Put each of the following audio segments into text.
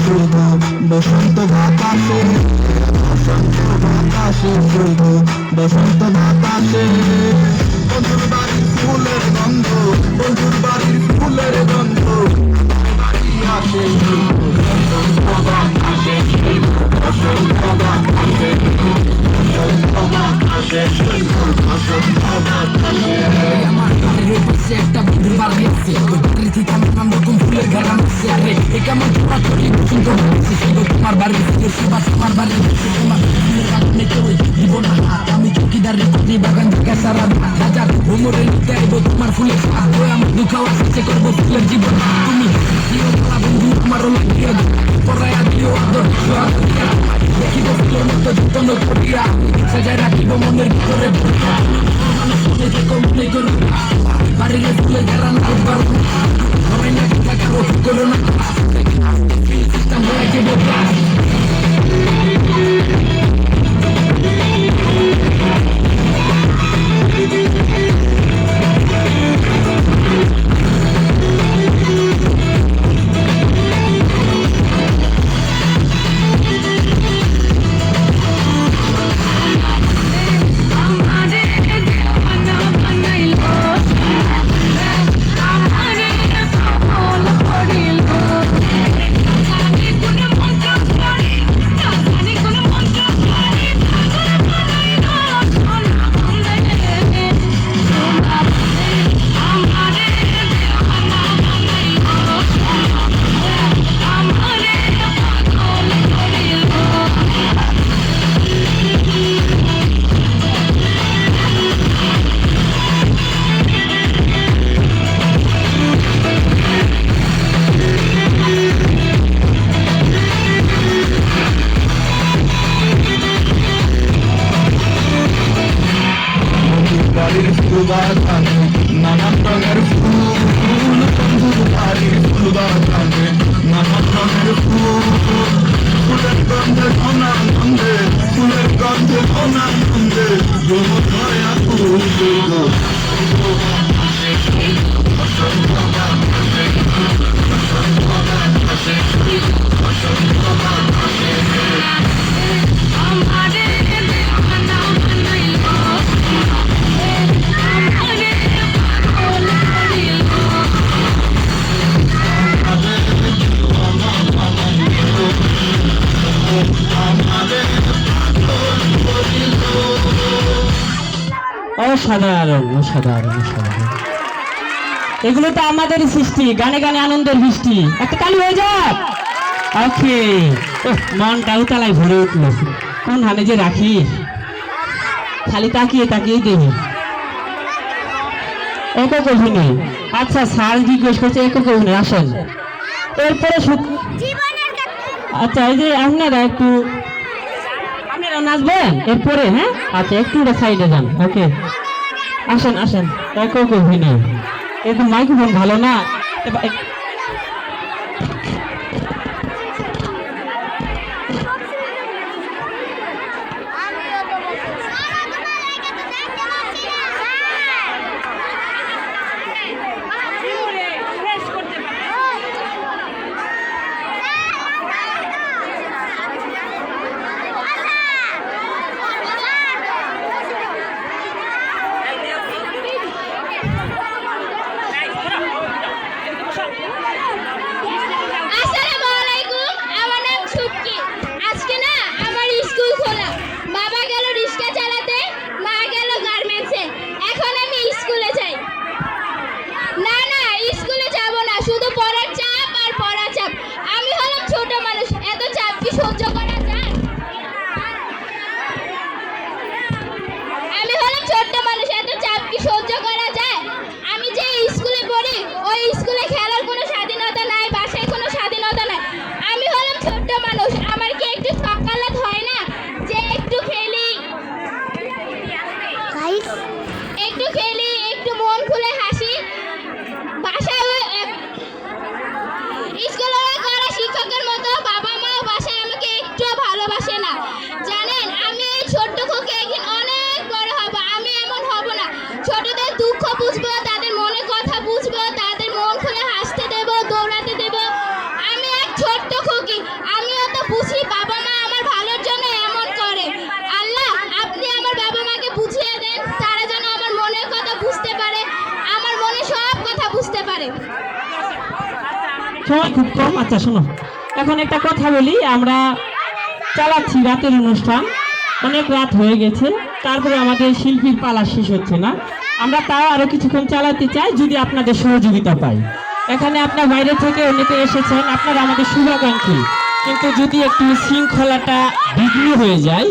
শুধু বসন্ত বাতাসে, বসন্ত বাতাসে শুধু বসন্ত বাতাসে। বন্ধুর বাড়ির ফুলের গন্ধ, বন্ধুর বাড়ির ফুলের গন্ধ বাড়ি আসে শুধু বসন্ত বাতাসে, বসন্ত বাতাসে, বসন্ত বাতাসে শুধু বসন্ত বাতাসে। আমার ঘরের পাশে একটা বন্ধুর বাড়ি আছে, ওই বাড়ি থেকে আমার নাম রকম ফুলের ঘেরান আছে। আরে এ কেমন তোরা করি বসন্ত বাতাসে, সেগো তোমার বাড়ির দিকে সুবাস আমার বাড়ির দিকে তোমার ফুলের বাগানে কেউ দিব না হাত। আমি চৌকিদারের চাকরি বাগান থেকে সারা হাজার ভ্রমণে নিতে আইব তোমার ফুলের স্বাদ। ওই আমার দুঃখাও আসছে করবো ফুলের জীবন। তুমি দিও বলা বন্ধু তোমারও লাগিয়ে পড়াইয়া দিও আদর দেখিব ফুলের মতো যত্ন করিয়া সাজায় রাখিব মনের ভিতরে মনে থেকো মনে করো বাড়ির ফুলে ঘেরান করবার সবাই না চিন্তা করো করো না সিস্টেম হয়ে যাবো বাড়ির ফুল বাগানে নানান রঙের ফুল, বন্ধুর বাড়ির ফুল বাগানে নানান রঙের ফুল। ফুলের গন্ধে অনানন্দে, ফুলের গন্ধে অনানন্দে ভ্রমণ হয় আকুল। বসন্ত বাতাসে, বসন্ত বাতাসে, বসন্ত বাতাসে। অসাধারণ অসাধারণ অসাধারণ। এগুলো তো আমাদের সৃষ্টি, গানে গানে আনন্দের বৃষ্টি। একটা তালি হয়ে যাক। ওকে, মনটা উতালায় ভরে উঠলো। কোন হানে যে রাখি, খালি তাকিয়ে তাকিয়ে দেবে। একক অভিনয়, আচ্ছা স্যার জিজ্ঞেস করছে একক অভিনয় আসেন। এরপরে আচ্ছা এই যে আপনারা একটু আপনারা নাচবেন এরপরে, হ্যাঁ আচ্ছা একটু সাইডে যান। ওকে আসেন আসেন, একক অভিনয়। একটু মাইক্রোফোন ভালো না। ছোট্ট খুকি সময় খুব কম। আচ্ছা শোনো, এখন একটা কথা বলি, আমরা চালাচ্ছি রাতের অনুষ্ঠান, অনেক রাত হয়ে গেছে, তারপরে আমাদের শিল্পীর পালা শেষ হচ্ছে না, আমরা তাও আরো কিছুক্ষণ চালাতে চাই যদি আপনাদের সহযোগিতা পাই। এখানে আপনার বাইরে থেকে অনেকে এসেছেন, আপনারা আমাদের শুভাকাঙ্ক্ষী, কিন্তু যদি একটু শৃঙ্খলাটা বিঘ্ন হয়ে যায়,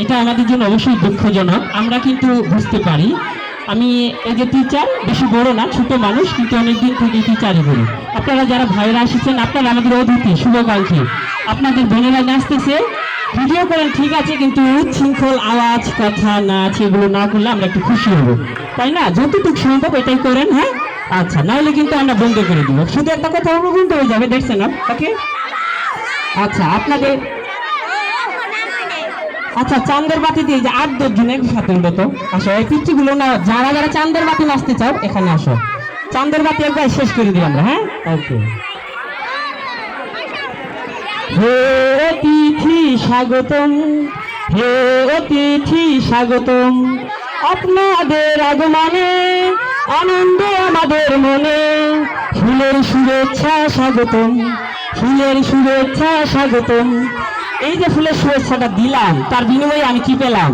এটা আমাদের জন্য অবশ্যই দুঃখজনক, আমরা কিন্তু বুঝতে পারি। আমি এই যে টিচার, বেশি বড় না, ছোট মানুষ, কিন্তু অনেকদিন থেকে টিচারই করি। আপনারা যারা ভাইরা এসেছেন, আপনারা আমাদের অতিথি শুভাকাঙ্ক্ষী, আপনাদের বোনেরা নাচতেছে, ভিডিও করেন ঠিক আছে, কিন্তু উচ্ছৃঙ্খল আওয়াজ, কথা, নাচ এগুলো না করলে আমরা একটু খুশি হব, তাই না? যতটুকু সম্ভব এটাই করেন, হ্যাঁ? আচ্ছা, নাহলে কিন্তু আমরা বন্ধ করে দিব। শুধু একটা কথা বলবো, বন্ধ হয়ে যাবে, দেখছেন না? ওকে, আচ্ছা আপনাদের, আচ্ছা চাঁদের বাতি দিয়ে যে 8-10 জন একসাথে মতো আসো, এই পিচ্ছিগুলো না, যারা যারা চাঁদের বাতি নাচতে চাও এখানে আসো, চাঁদের বাতি একবার শেষ করে দিই আমরা, হ্যাঁ? ওকে। হে অতিথি স্বাগতম, হে অতিথি স্বাগতম, আপনাদের আগমনে আনন্দ আমাদের মনে, ফুলের শুভেচ্ছা স্বাগতম, ফুলের শুভেচ্ছা স্বাগতম। এই যে ফুলের শুভেচ্ছাটা দিলাম, তার বিনিময়ে আমি কি পেলাম?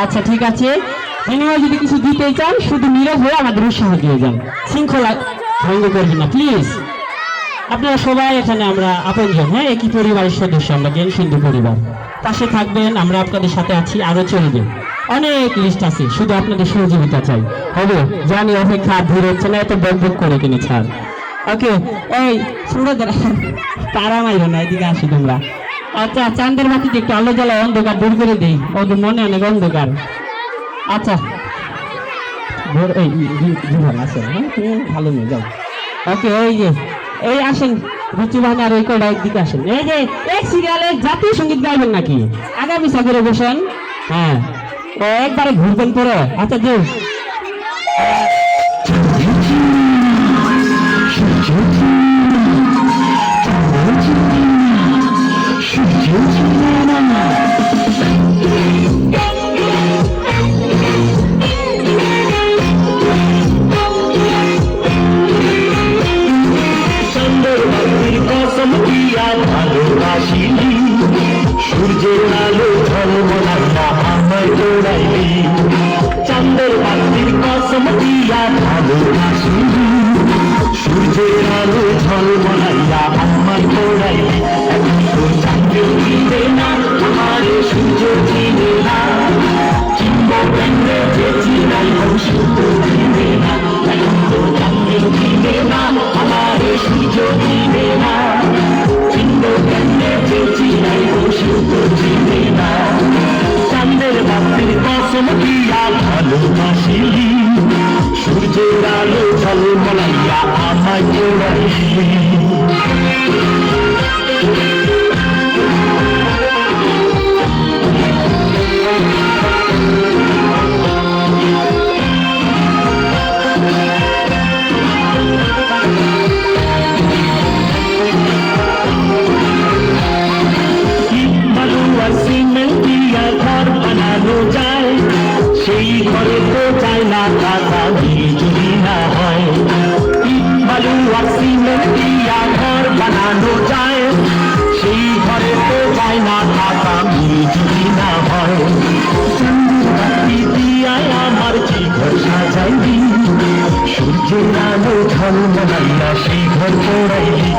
আচ্ছা ঠিক আছে, বিনিময়ে যদি কিছু দিতে চান শুধু নীরব হয়ে আমাদের উৎসাহ দিয়ে যান, শৃঙ্খলা ভঙ্গ করবেন না প্লিজ। আপনারা সবাই এখানে আমরা আপনজন, হ্যাঁ, একই পরিবারের সদস্য, আমরা জ্ঞান সিন্ধু পরিবার, পাশে থাকবেন, আমরা আপনাদের সাথে আছি, আরো চলবে, অনেক লিস্ট আছে, শুধু আপনাদের সহযোগিতা চাই। হবে জানি, অপেক্ষা আর ধীরে হচ্ছে না, এত বক বক করে কিনে ছাড়। ওকে, এই শুনে তারা মাইরো না, এদিকে আসি তোমরা। আচ্ছা, চাঁদের বাতিতে একটু আলো জ্বালা, অন্ধকার দূর করে দিই, ওদের মনে অনেক অন্ধকার। আচ্ছা এই জীবন আছে, হ্যাঁ তুমি ভালো নেই, যাও। ওকে, এই যে এই আসেন রুচি ভাই, আর ওই কটা একদিকে আসেন। এই যে এক সিরিয়ালে জাতীয় সঙ্গীত গাইবেন নাকি? আগে পিছা করে বসেন, হ্যাঁ, ও একবারে ঘুরবেন পরে। আচ্ছা যে সূর্যের আলো ঝলমলাইয়া আমায় জোড়াইলি, চাঁদের বাতির কসম দিয়া ভালোবাসিলি, সূর্যের আলো ঝলমলাইয়া আমায় জোড়াইলি, এখন তো চাঁদের দিনে না আমারে সূর্য দিনে না, চিনবো কেমনে যে চিনাই সূর্য দিনে না, এখন তো চাঁদের দিনে না আমারে সূর্য দিনে না, চিনবো কেমনে যে চিনাই সূর্য দিনে না, চাঁদের বাতির কসম দিয়া ভালোবাসিলি, সূর্যের আলো ঝলমলাইয়া আমায় জোড়াইলি। সেই ঘরে তো চাই না টাকা দিয়ে যদি না হয়, ইট বালু আর সিমেন্ট দিয়া ঘর বানানো যায়, সেই ঘরে তো চাই না টাকা দিয়ে যদি না হয়, চাঁদি দিয়ায় আমার যে ঘর সাজাইলি, সূর্যের আলো ঝলমলাইয়া সেই ঘর পোড়াইলি,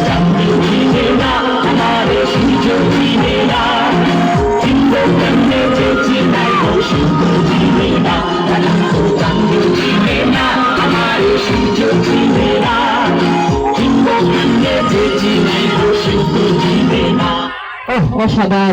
চাঁদি দিনে না আমার সূর্য দিনে না, চিনবো কেমনে যে চিনাই সূর্য দিনে না, চাঁদ দিনে না আমার সূর্য দিনে না, চিনবো কেমনে যে চিনাই সূর্য দিনে না। অসাধারণ।